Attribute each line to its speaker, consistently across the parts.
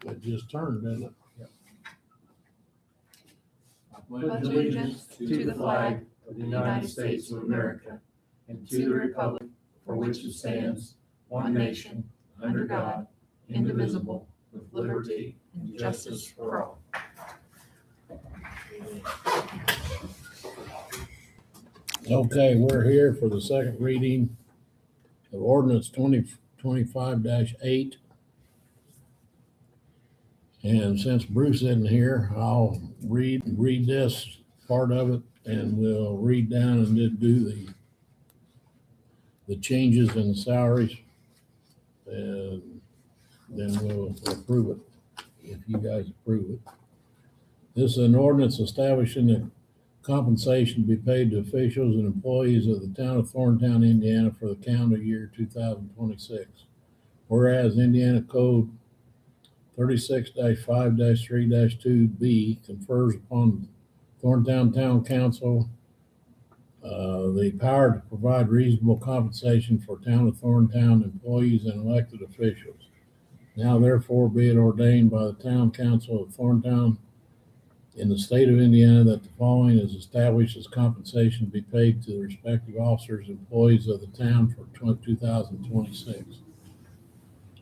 Speaker 1: It just turned, didn't it?
Speaker 2: I pledge allegiance to the flag of the United States of America and to the republic for which it stands, one nation, under God, indivisible, with liberty and justice for all.
Speaker 1: Okay, we're here for the second reading of ordinance 2025-8. And since Bruce isn't here, I'll read this part of it, and we'll read down and then do the changes in the salaries, and then we'll approve it, if you guys approve it. This is an ordinance establishing that compensation to be paid to officials and employees of the town of Thorntown, Indiana for the calendar year 2026. Whereas Indiana Code 36-5-3-2B confers upon Thorntown Town Council the power to provide reasonable compensation for town of Thorntown employees and elected officials. Now therefore be it ordained by the Town Council of Thorntown in the state of Indiana that the following is established as compensation to be paid to the respective officers and employees of the town for 2026.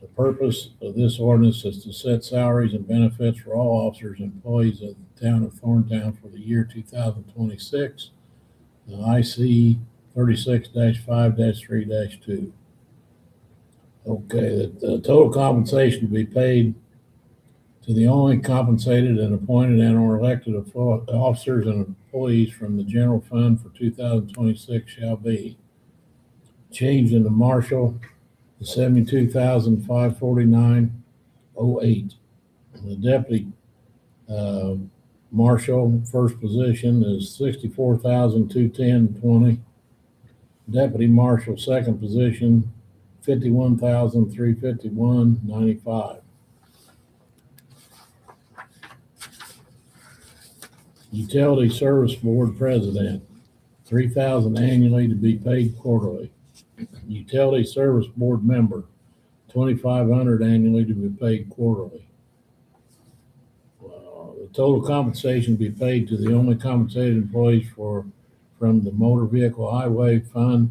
Speaker 1: The purpose of this ordinance is to set salaries and benefits for all officers and employees of the town of Thorntown for the year 2026. The IC 36-5-3-2. Okay, the total compensation to be paid to the only compensated and appointed and or elected officers and employees from the general fund for 2026 shall be changed in the marshal to $72,549.08. The deputy marshal first position is $64,210.20. Deputy marshal second position $51,351.95. Utility Service Board President, $3,000 annually to be paid quarterly. Utility Service Board Member, $2,500 annually to be paid quarterly. The total compensation to be paid to the only compensated employees from the Motor Vehicle Highway Fund,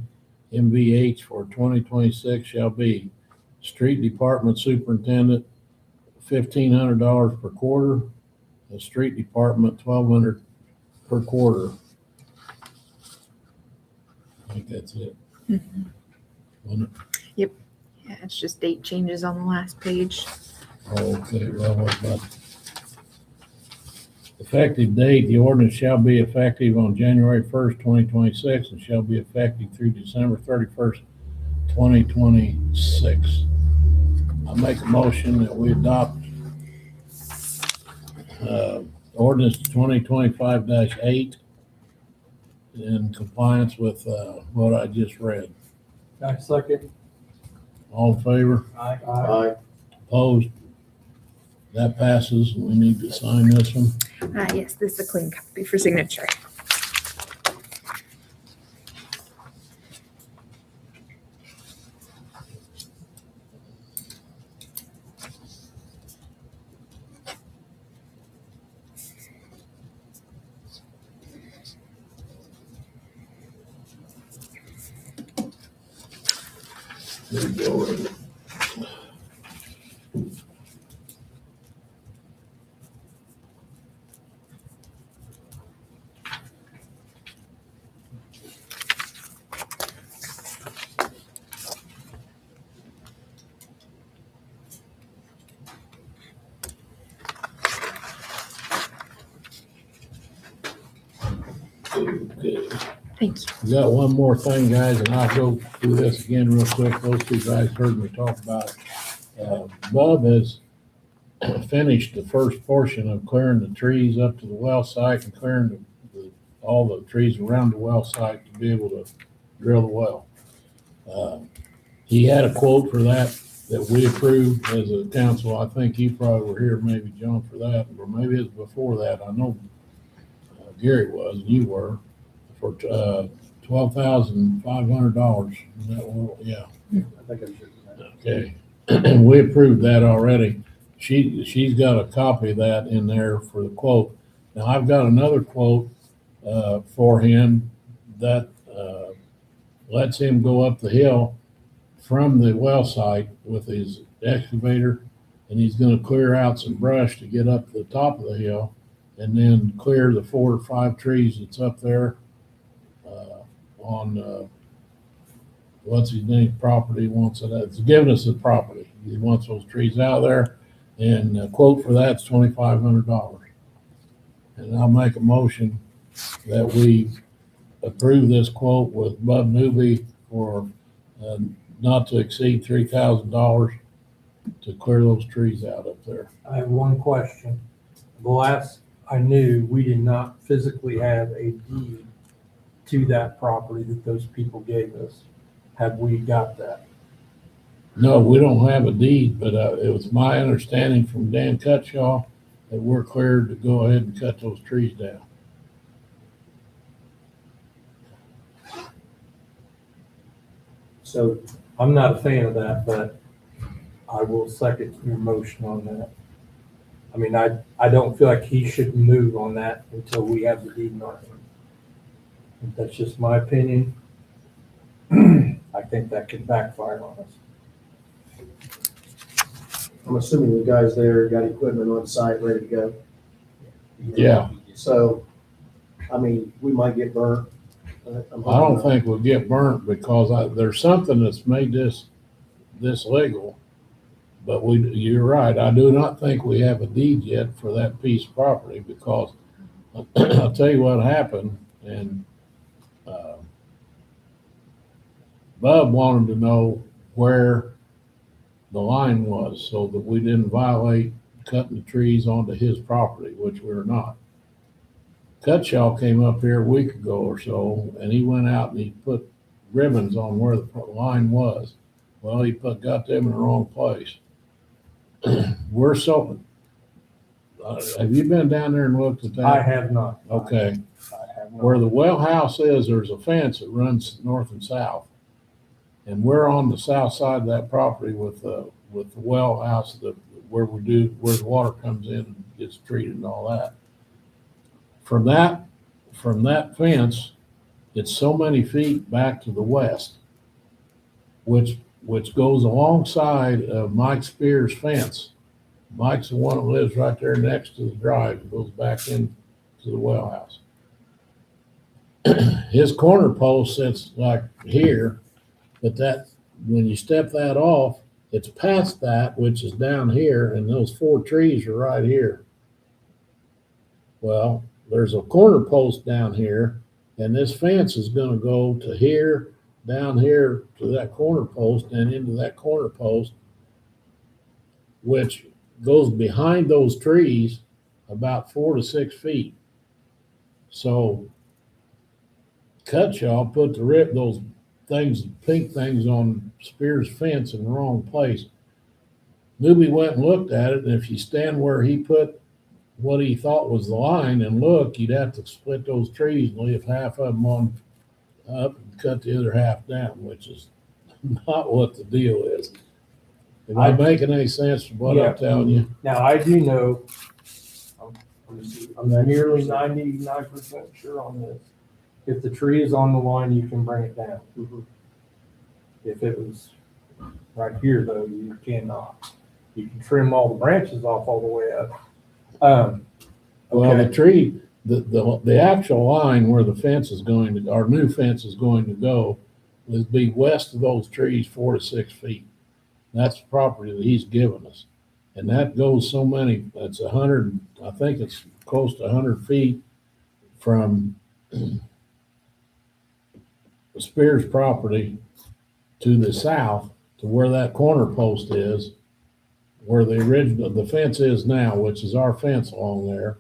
Speaker 1: MVH, for 2026 shall be Street Department Superintendent, $1,500 per quarter. The Street Department, $1,200 per quarter. I think that's it.
Speaker 3: Yep. Yeah, it's just date changes on the last page.
Speaker 1: Okay, well, what about effective date? The ordinance shall be effective on January 1st, 2026, and shall be effective through December 31st, 2026. I make a motion that we adopt ordinance 2025-8 in compliance with what I just read.
Speaker 2: I second.
Speaker 1: All in favor?
Speaker 2: Aye.
Speaker 1: Opposed? That passes. We need to sign this one.
Speaker 3: Yes, this is a clean copy for signature.
Speaker 1: There you go. Okay.
Speaker 3: Thank you.
Speaker 1: We got one more thing, guys, and I'll go through this again real quick. Those two guys heard me talk about it. Bob has finished the first portion of clearing the trees up to the well site and clearing all the trees around the well site to be able to drill the well. He had a quote for that we approved as a council. I think you probably were here, maybe John, for that, or maybe it was before that. I know Gary was, and you were, for $12,500. Yeah.
Speaker 2: I think I should.
Speaker 1: Okay. We approved that already. she's got a copy of that in there for the quote. Now, I've got another quote, for him that, lets him go up the hill from the well site with his excavator, and he's gonna clear out some brush to get up to the top of the hill, and then clear the 4 or 5 trees that's up there, on, what's his name, property, wants it, it's giving us the property. He wants those trees out of there, and the quote for that's $2,500. And I'll make a motion that we approve this quote with Bud Newby for, not to exceed $3,000 to clear those trees out up there.
Speaker 4: I have one question. The last I knew, we did not physically have a deed to that property that those people gave us. Have we got that?
Speaker 1: No, we don't have a deed, but it was my understanding from Dan Cutshaw that we're cleared to go ahead and cut those trees down.
Speaker 4: So I'm not a fan of that, but I will second your motion on that. I mean, I don't feel like he should move on that until we have the deed on him. That's just my opinion. I think that could backfire on us.
Speaker 5: I'm assuming the guys there got equipment on site ready to go.
Speaker 1: Yeah.
Speaker 5: So, I mean, we might get burnt.
Speaker 1: I don't think we'll get burnt because there's something that's made this legal. But you're right, I do not think we have a deed yet for that piece of property because I'll tell you what happened, and Bub wanted to know where the line was so that we didn't violate cutting the trees onto his property, which we're not. Cutshaw came up here a week ago or so, and he went out and he put ribbons on where the line was. Well, he got them in the wrong place. We're so, have you been down there and looked at that?
Speaker 4: I have not.
Speaker 1: Okay.
Speaker 4: I have not.
Speaker 1: Where the well house is, there's a fence that runs north and south. And we're on the south side of that property with the well house, where the water comes in and gets treated and all that. From that fence, it's so many feet back to the west, which goes alongside of Mike Spears' fence. Mike's the one that lives right there next to the drive. It goes back into the well house. His corner post sits like here, but that when you step that off, it's past that, which is down here, and those 4 trees are right here. Well, there's a corner post down here, and this fence is going to go to here, down here to that corner post and into that corner post, which goes behind those trees about 4 to 6 feet. So Cutshaw put those things, pink things on Spears' fence in the wrong place. Newby went and looked at it, and if you stand where he put what he thought was the line and look, you'd have to split those trees and leave half of them on up and cut the other half down, which is not what the deal is. Am I making any sense from what I'm telling you?
Speaker 4: Now, I do know, I'm nearly 99% sure on this. If the tree is on the line, you can bring it down.
Speaker 5: Mm-hmm.
Speaker 4: If it was right here, though, you cannot. You can trim all the branches off all the way up.
Speaker 1: Well, the tree, the actual line where the fence is going to, our new fence is going to go, is be west of those trees 4 to 6 feet. That's the property that he's given us. And that goes so many, it's 100, I think it's close to 100 feet from the Spears property to the south to where that corner post is, where the fence is now, which is our fence along there.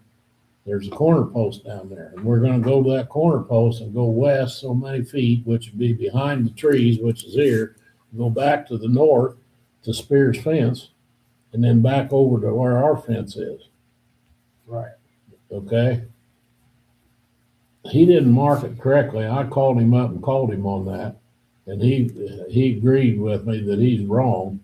Speaker 1: There's a corner post down there, and we're going to go to that corner post and go west so many feet, which would be behind the trees, which is here, go back to the north to Spears' fence, and then back over to where our fence is.
Speaker 4: Right.
Speaker 1: Okay? He didn't mark it correctly. I called him up and called him on that, and he agreed with me that he's wrong.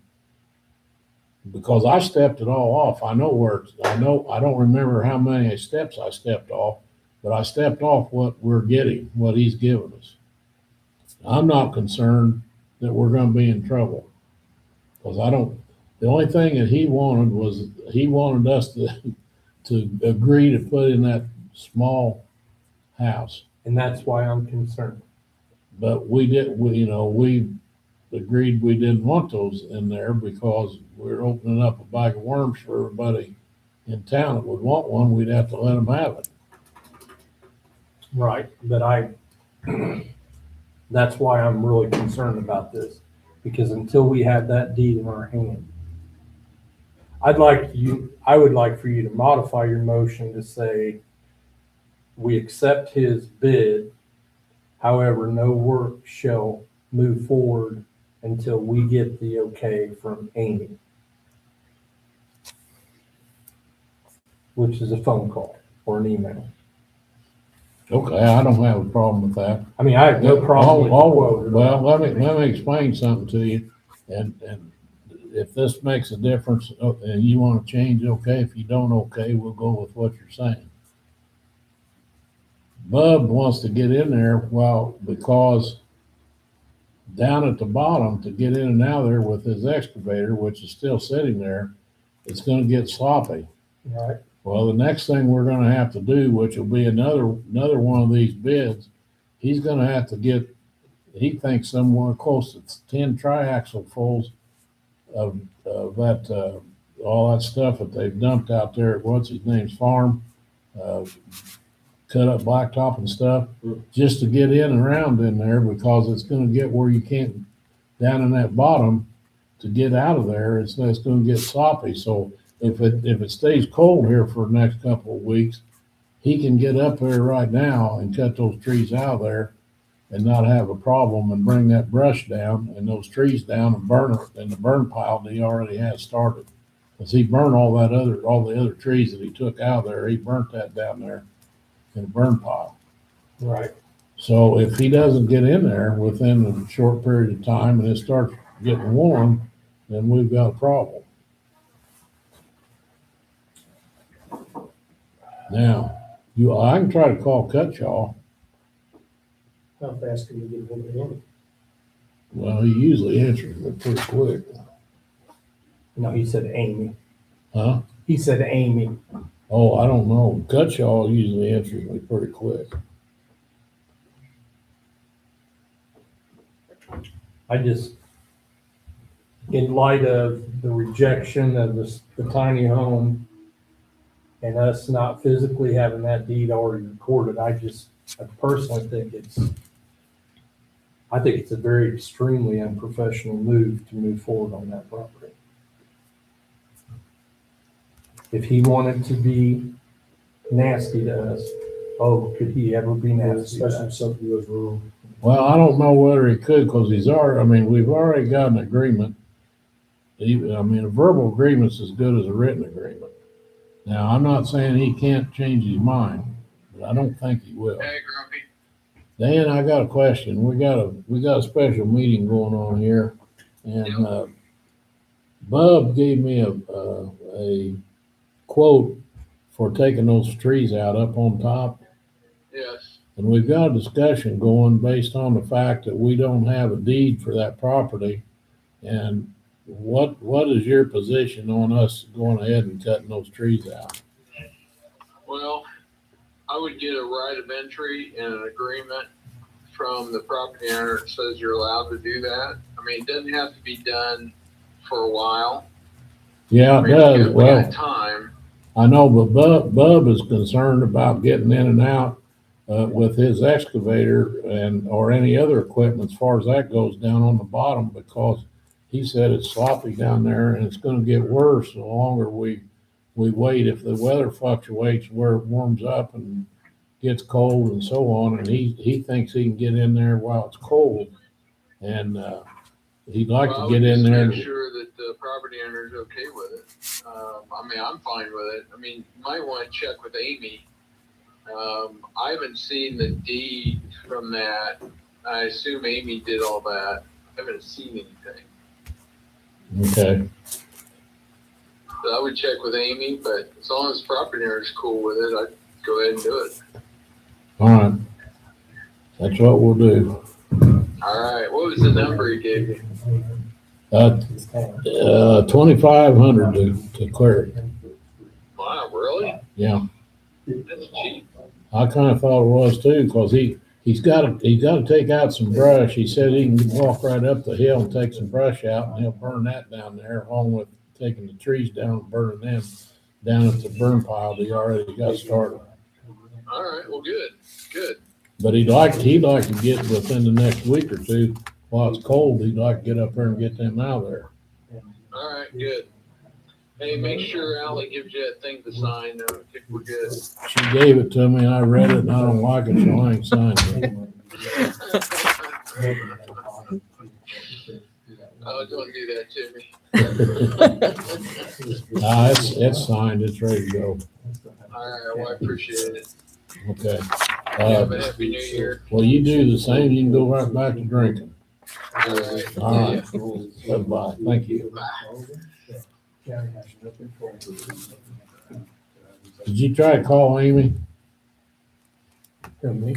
Speaker 1: because I stepped it all off. I don't remember how many steps I stepped off, but I stepped off what we're getting, what he's giving us. I'm not concerned that we're gonna be in trouble. Cause the only thing that he wanted us to agree to put in that small house.
Speaker 4: And that's why I'm concerned.
Speaker 1: But we agreed we didn't want those in there because we're opening up a bag of worms for everybody in town that would want one. We'd have to let them have it.
Speaker 4: Right, but that's why I'm really concerned about this, because until we have that deed in our hand, I would like for you to modify your motion to say we accept his bid. However, no work shall move forward until we get the okay from Amy, which is a phone call or an email.
Speaker 1: Okay, I don't have a problem with that.
Speaker 4: I mean, I have no problem with the quote.
Speaker 1: Well, let me explain something to you, and if this makes a difference, and you want to change, okay. If you don't, okay, we'll go with what you're saying. Bub wants to get in there, because down at the bottom, to get in and out of there with his excavator, which is still sitting there, it's gonna get sloppy.
Speaker 4: Right.
Speaker 1: Well, the next thing we're gonna have to do, which will be another one of these bids, he's gonna have to get, he thinks somewhere close to 10 triaxle fulls of that, all that stuff that they've dumped out there at what's his name's farm, cut up blacktop and stuff, just to get in and around in there, because it's gonna get where you can't, down in that bottom, to get out of there, it's gonna get sloppy. So if it stays cold here for the next couple of weeks, he can get up there right now and cut those trees out of there and not have a problem, and bring that brush down and those trees down and burn it in the burn pile that he already has started. Cause he burned all the other trees that he took out of there. He burnt that down there in a burn pile.
Speaker 4: Right.
Speaker 1: So if he doesn't get in there within a short period of time and it starts getting warm, then we've got a problem. Now, I can try to call Cutchaw.
Speaker 5: How fast can you get hold of him?
Speaker 1: Well, he usually answers me pretty quick.
Speaker 4: No, he said Amy.
Speaker 1: Huh?
Speaker 4: He said Amy.
Speaker 1: Oh, I don't know. Cutchaw usually answers me pretty quick.
Speaker 4: I just, in light of the rejection of the tiny home and us not physically having that deed already recorded, I personally think it's a very extremely unprofessional move to move forward on that property. If he wanted to be nasty to us, could he ever be nasty to
Speaker 5: Especially if
Speaker 4: us?
Speaker 5: something goes wrong.
Speaker 1: Well, I don't know whether he could, because we've already got an agreement. A verbal agreement's as good as a written agreement. Now, I'm not saying he can't change his mind, but I don't think he will.
Speaker 6: Hey, Grumpy.
Speaker 1: Dan, I got a question. We got a special meeting going on here, and Bub gave me a quote for taking those trees out up on top.
Speaker 6: Yes.
Speaker 1: And we've got a discussion going based on the fact that we don't have a deed for that property. And what is your position on us going ahead and cutting those trees out?
Speaker 6: Well, I would get a right of entry and an agreement from the property owner that says you're allowed to do that. I mean, it doesn't have to be done for a while.
Speaker 1: Yeah, it does.
Speaker 6: We got
Speaker 1: Well,
Speaker 6: time.
Speaker 1: I know, but Bub is concerned about getting in and out with his excavator or any other equipment as far as that goes down on the bottom, because he said it's sloppy down there and it's going to get worse the longer we wait. If the weather fluctuates where it warms up and gets cold and so on, and he thinks he can get in there while it's cold, and he'd like
Speaker 6: Well,
Speaker 1: to
Speaker 6: I
Speaker 1: get
Speaker 6: would
Speaker 1: in
Speaker 6: just
Speaker 1: there.
Speaker 6: make sure that the property owner is okay with it. I'm fine with it. I mean, you might want to check with Amy. I haven't seen the deed from that. I assume Amy did all that. I haven't seen anything.
Speaker 1: Okay.
Speaker 6: But I would check with Amy, but as long as the property owner's cool with it, I'd go ahead and do it.
Speaker 1: All right. That's what we'll do.
Speaker 6: All right, what was the number he gave you?
Speaker 1: 2,500 to clear it.
Speaker 6: Wow, really?
Speaker 1: Yeah.
Speaker 6: That's cheap.
Speaker 1: I kind of thought it was too, because he's got to take out some brush. He said he can walk right up the hill and take some brush out, and he'll burn that down there, along with taking the trees down and burning them down at the burn pile that he already got started.
Speaker 6: All right, well, good.
Speaker 1: But he'd like to get within the next week or two, while it's cold, he'd like to get up there and get them out of there.
Speaker 6: All right, good. Hey, make sure Ally gives you that thing to sign. I think we're good.
Speaker 1: She gave it to me, and I read it, and I don't like it, so I ain't signed it.
Speaker 6: Oh, don't do that to me.
Speaker 1: Nah, it's signed, it's ready to go.
Speaker 6: All right, well, I appreciate it.
Speaker 1: Okay.
Speaker 6: Have a happy new year.
Speaker 1: Well, you do the same, you can go right back to drinking.
Speaker 6: All right.
Speaker 1: All right. Bye-bye, thank you. Did you try to call Amy?
Speaker 4: Me?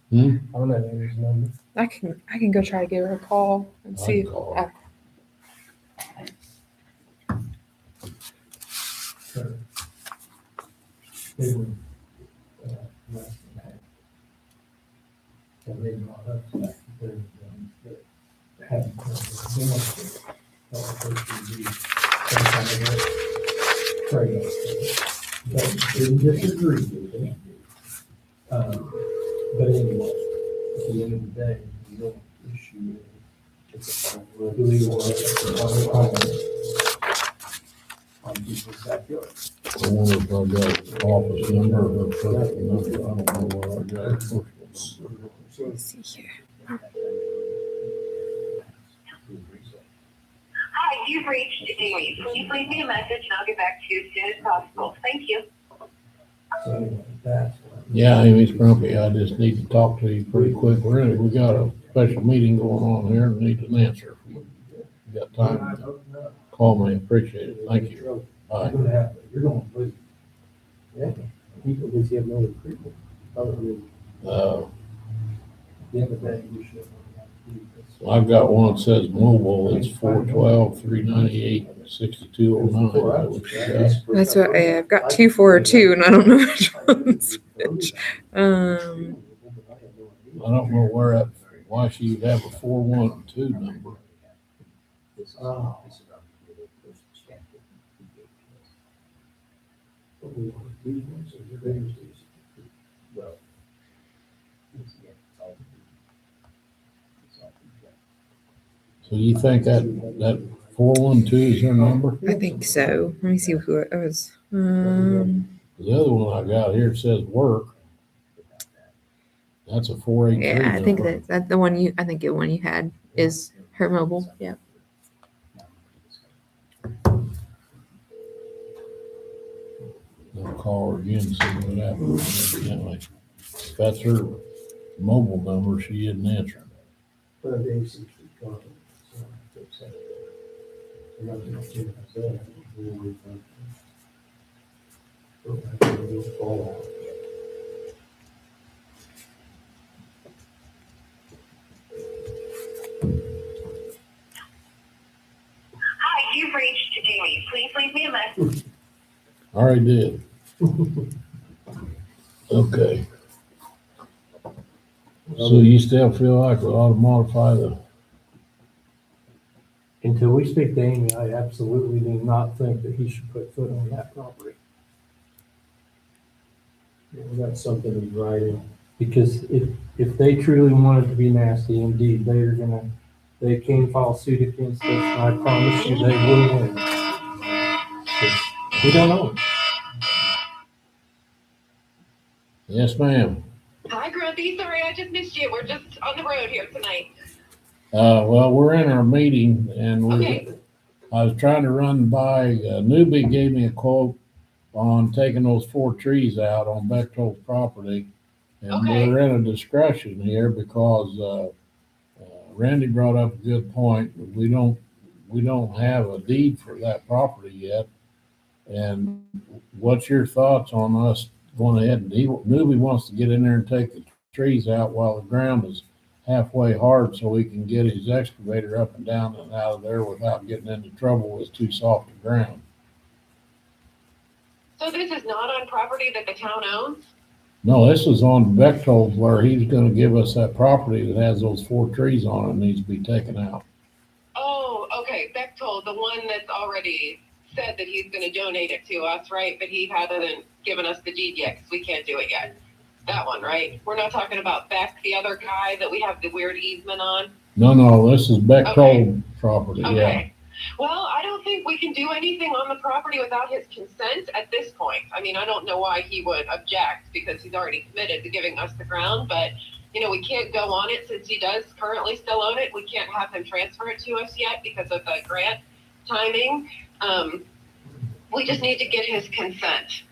Speaker 1: Hmm?
Speaker 4: I don't know Amy's number.
Speaker 3: I can go try to give her a call and see.
Speaker 1: I'd call her.
Speaker 4: Didn't disagree with it. But anyway, at the end of the day, the real issue is who he was on people's backyard.
Speaker 1: I wonder if I got office number or personal number, I don't know what I got.
Speaker 3: Let's see here.
Speaker 7: Hi, you've reached Amy. Please leave me a message and I'll get back to you as soon as possible. Thank you.
Speaker 4: So anyway, that's what
Speaker 1: Yeah, Amy's grumpy, I just need to talk to you pretty quick. We got a special meeting going on here and need an answer. You got time to call me, appreciate it, thank you. Bye.
Speaker 4: You're going to lose. Yeah, people just have no recruitment. Other than the other day, you should.
Speaker 1: I've got one that says mobile, it's 412-398-6209.
Speaker 3: That's what I've got 242, and I don't know which one's which.
Speaker 1: I don't know why she would have a 412 number. So you think that 412 is her number?
Speaker 3: I think so. Let me see who it was.
Speaker 1: The other one I got here says work. That's a 483
Speaker 3: Yeah, I think
Speaker 1: number.
Speaker 3: that's the one you. I think the one you had is her mobile. Yeah.
Speaker 1: I'll call her again and see what happens. Anyway, if that's her mobile number, she didn't answer.
Speaker 7: Hi, you've reached Amy. Please leave me a message.
Speaker 1: I already did. Okay. So you still feel like we ought to modify the,
Speaker 4: Until we speak to Amy, I absolutely do not think that he should put foot on that property.
Speaker 5: That's something in writing.
Speaker 4: Because if they truly wanted to be nasty, indeed, they can file suit against us, and I promise you they will win. 'Cause we don't know.
Speaker 1: yes, ma'am.
Speaker 7: Hi, Grumpy. Sorry, I just missed you. We're just on the road here tonight.
Speaker 1: Well, we're in our meeting and
Speaker 7: Okay.
Speaker 1: I was trying to run by, Newby gave me a quote on taking those 4 trees out on Bechtold's property. And
Speaker 7: Okay.
Speaker 1: we're in a discussion here because, Randy brought up a good point. We don't we don't have a deed for that property yet. And what's your thoughts on us going ahead and Newby wants to get in there and take the trees out while the ground is halfway hard so he can get his excavator up and down and out of there without getting into trouble with too soft a ground.
Speaker 7: So this is not on property that the town owns?
Speaker 1: No, this is on Bechtold where he's gonna give us that property that has those 4 trees on it and needs to be taken out.
Speaker 7: Oh, okay, Bechtold, the one that's already said that he's gonna donate it to us, right? But he hasn't given us the deed yet, because we can't do it yet. That one, right? We're not talking about Beck, the other guy that we have the weird easement on?
Speaker 1: No, this is Bechtold
Speaker 7: Okay.
Speaker 1: property, yeah.
Speaker 7: Okay. Well, I don't think we can do anything on the property without his consent at this point. I mean, I don't know why he would object, because he's already committed to giving us the ground, but, we can't go on it since he does currently still own it. We can't have him transfer it to us yet because of the grant timing. We just need to get his consent.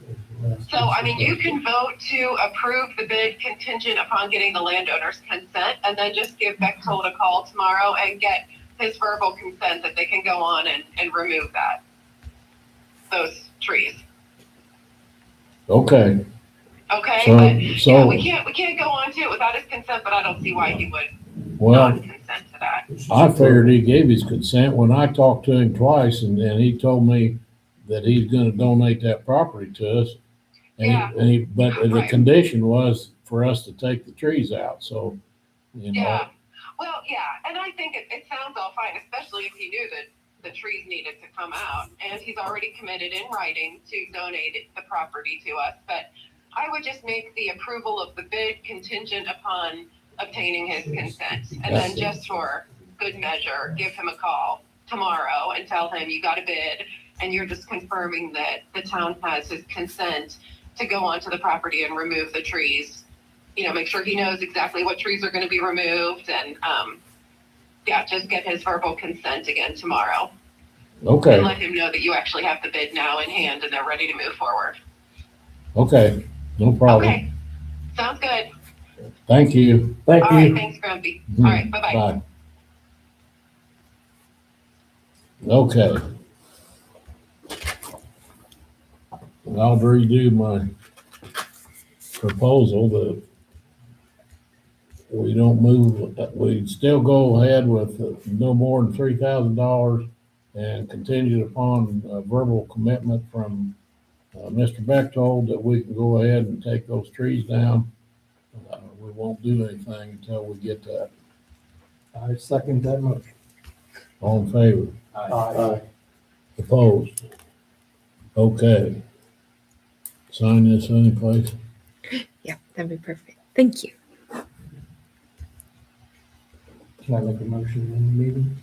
Speaker 7: So, I mean, you can vote to approve the bid contingent upon getting the landowner's consent, and then just give Bechtold a call tomorrow and get his verbal consent that they can go on and remove those trees.
Speaker 1: Okay,
Speaker 7: Okay?
Speaker 1: so,
Speaker 7: Yeah, we can't go on to it without his consent, but I don't see why he would
Speaker 1: well,
Speaker 7: not consent to that.
Speaker 1: I figured he gave his consent when I talked to him twice and he told me that he's gonna donate that property to us.
Speaker 7: Yeah.
Speaker 1: But the
Speaker 7: Right.
Speaker 1: condition was for us to take the trees out, so,
Speaker 7: Yeah. Well, yeah, and I think it sounds all fine, especially if he knew that the trees needed to come out, and he's already committed in writing to donate the property to us. But I would just make the approval of the bid contingent upon obtaining his consent, and then just for good measure, give him a call tomorrow and tell him you got a bid, and you're just confirming that the town has his consent to go onto the property and remove the trees. Make sure he knows exactly what trees are going to be removed, and just get his verbal consent again tomorrow.
Speaker 1: okay,
Speaker 7: And let him know that you actually have the bid now in hand and they're ready to move forward.
Speaker 1: okay, no problem.
Speaker 7: Okay, sounds good.
Speaker 1: Thank you.
Speaker 4: Thank
Speaker 7: All right,
Speaker 4: you.
Speaker 7: thanks, Grumpy. All right, bye-bye.
Speaker 1: Bye. Okay. I'll redo my proposal that we don't move, we still go ahead with no more than $3,000 and contingent upon a verbal commitment from Mr. Bechtold that we can go ahead and take those trees down. We won't do anything until we get that.
Speaker 4: I second that motion.
Speaker 1: All in favor?
Speaker 5: Aye.
Speaker 1: Opposed? Okay. Sign this anyplace?
Speaker 3: Yeah, that'd be perfect. Thank you.
Speaker 4: Can I make a motion to end the meeting?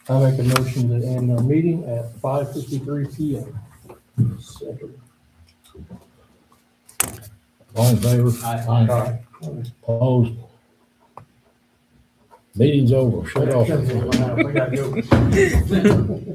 Speaker 4: I make a motion to end our meeting at 5:53 PM.
Speaker 5: Second.
Speaker 1: All in favor?
Speaker 4: Aye.
Speaker 1: Opposed? Meeting's over. Shut off.
Speaker 4: We gotta go.